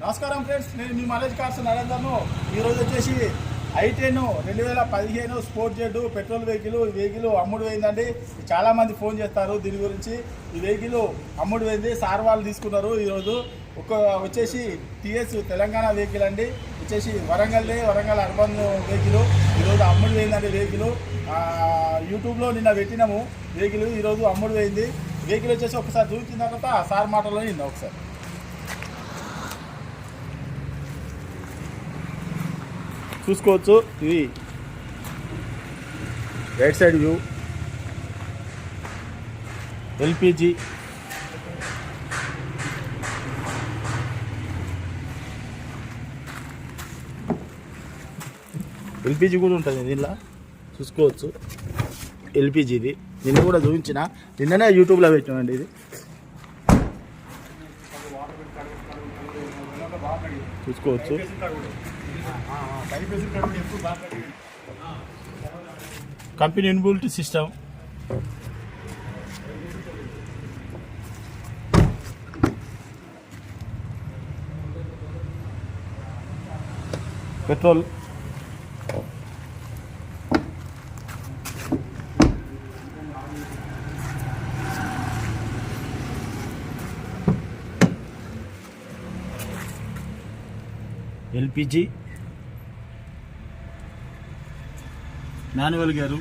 నమస్కారం ఫ్రెండ్స్, నేను మీ malaise cars నరేందర్ను. ఈరోజు వచ్చేసి i10 2015 sport Z petrol vehicle అమ్ముడు పోయిందండి. చాలామంది ఫోన్ చేస్తారు దీని గురించి. ఈ వెహికల్ అమ్ముడు పోయింది, సార్ వాళ్ళు తీసుకున్నారు. ఈరోజు వచ్చేసి టీఎస్ తెలంగాణ వెహికల్ అండి. వచ్చేసి వరంగల్ అర్బన్ వెహికల్ ఈరోజు అమ్ముడు పోయిందండి. వెహికల్ యూట్యూబ్లో నిన్న పెట్టినాము. వెహికల్ ఈరోజు అమ్ముడు పోయింది. వెహికల్ వచ్చేసి ఒకసారి చూసిన తర్వాత సార్ మాటలో నిన్న ఒకసారి చూసుకోవచ్చు. ఇది రైట్ సైడ్ వ్యూ, ఎల్పిజి కూడా ఉంటుంది దీనిలో, చూసుకోవచ్చు. ఎల్పిజిది నిన్న కూడా చూపించిన, నిన్ననే యూట్యూబ్లో పెట్టామండి. ఇది చూసుకోవచ్చు. Company inbuilt system, petrol, LPG, manual gear,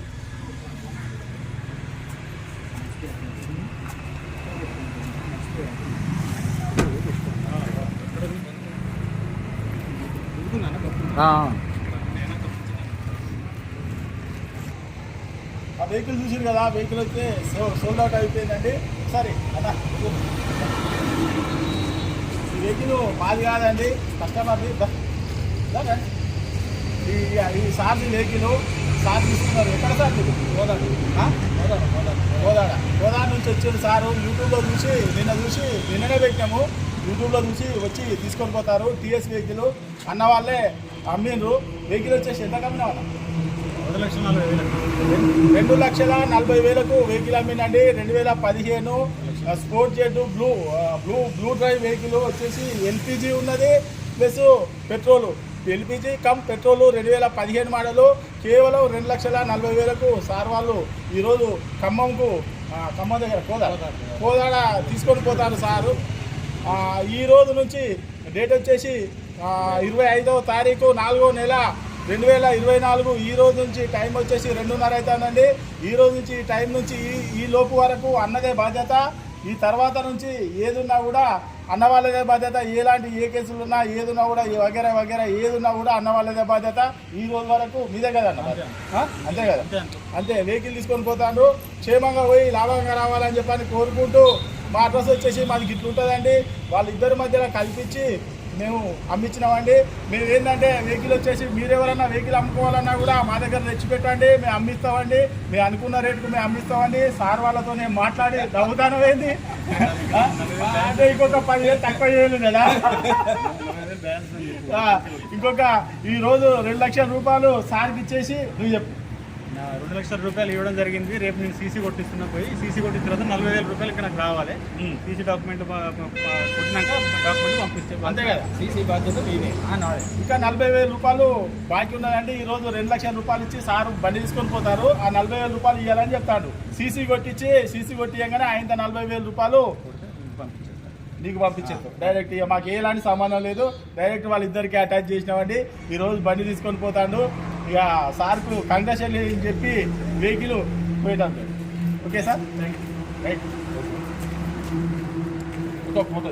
ఆ వెహికల్ చూసారు కదా. ఆ వెహికల్ అయితే సోల్డ్ అవుట్ అయిపోయిందండి. సరే అన్నా, ఈ వెహికల్ మాది కాదండి, కస్టమర్ది. ఈ సార్ది వెహికల్ సార్ తీసుకున్నారు. ఎక్కడ సార్ మీరు? కోదాడ నుంచి వచ్చాడు సారు. యూట్యూబ్లో చూసి నిన్ననే పెట్టాము. యూట్యూబ్లో చూసి వచ్చి తీసుకొని పోతారు. టీఎస్ వెహికల్ అన్న వాళ్ళే అమ్మిండ్రు. వెహికల్ వచ్చేసి ఎంత కమ్మినా? 2,40,000 వెహికల్ అమ్మిందండి. 2015 sport Z blue drive vehicle వచ్చేసి ఎల్పిజి ఉన్నది plus petrol. LPG cum petrol 2015 model కేవలం 2,40,000 సార్ వాళ్ళు ఈరోజు ఖమ్మం దగ్గర కోదాడ తీసుకొని పోతారు సారు. ఈ రోజు నుంచి డేట్ వచ్చేసి 25వ తారీఖు 4వ నెల 2024. ఈ రోజు నుంచి టైం వచ్చేసి 2:30 అవుతుందండి. ఈ రోజు నుంచి ఈ టైం నుంచి ఈ లోపు వరకు అన్నదే బాధ్యత. ఈ తర్వాత నుంచి ఏదున్నా కూడా అన్న వాళ్ళదే బాధ్యత. ఏ కేసులు ఉన్నా ఏదున్నా కూడా వగేరా ఏదున్నా కూడా అన్న వాళ్ళదే బాధ్యత. ఈ రోజు వరకు మీదే కదా అన్న, అంతే కదా? అంతే. వెహికల్ తీసుకొని పోతాడు, క్షేమంగా పోయి లాభంగా రావాలని చెప్పని కోరుకుంటూ, మా అడ్రస్ వచ్చేసి మాది గిట్లు ఉంటుందండి. వాళ్ళిద్దరి మధ్యలో కల్పించి మేము అమ్మించినామండి. మేము ఏంటంటే వెహికల్ వచ్చేసి మీరెవరన్నా వెహికల్ అమ్ముకోవాలన్నా కూడా మా దగ్గర తెచ్చిపెట్టండి, మేము అమ్మిస్తామండి. మేము అనుకున్న రేటుకు మేము అమ్మిస్తామండి. సార్ వాళ్ళతో నేను మాట్లాడి దవ్వుతానం ఏంది అంటే ఇంకొక 10,000 తక్కువ చేయలేదు కదా. ఇంకొక ఈరోజు 2,00,000 రూపాయలు సార్కి ఇచ్చేసి నువ్వు చెప్పు. 2,00,000 రూపాయలు ఇవ్వడం జరిగింది. రేపు నేను సీసీ కొట్టిస్తున్నా. సీసీ కొట్టిన తర్వాత 40,000 రూపాయలు ఇక్కడ నాకు రావాలి. సీసీ డాక్యుమెంట్ కొట్టినాక డాక్యుమెంట్ పంపిస్తే అంతే కదా. సీసీ బాధ్యత మీదే. ఇంకా 40,000 రూపాయలు బాకీ ఉన్నదండి. ఈరోజు 2,00,000 రూపాయలు ఇచ్చి సారు బండి తీసుకొని పోతారు. ఆ 40,000 రూపాయలు ఇవ్వాలని చెప్తాడు. సీసీ కొట్టియగానే ఆయన 40,000 రూపాయలు నీకు పంపించేస్తాం డైరెక్ట్. ఇక మాకు ఎలాంటి సంబంధం లేదు, డైరెక్ట్ వాళ్ళిద్దరికి అటాచ్ చేసినామండి. ఈరోజు బండి తీసుకొని పోతాడు. ఇక సార్కు కంగ్రాచులేషన్ అని చెప్పి వెహికల్ పోయిటాం. Okay sir, right. ఇంకొక ఫోటో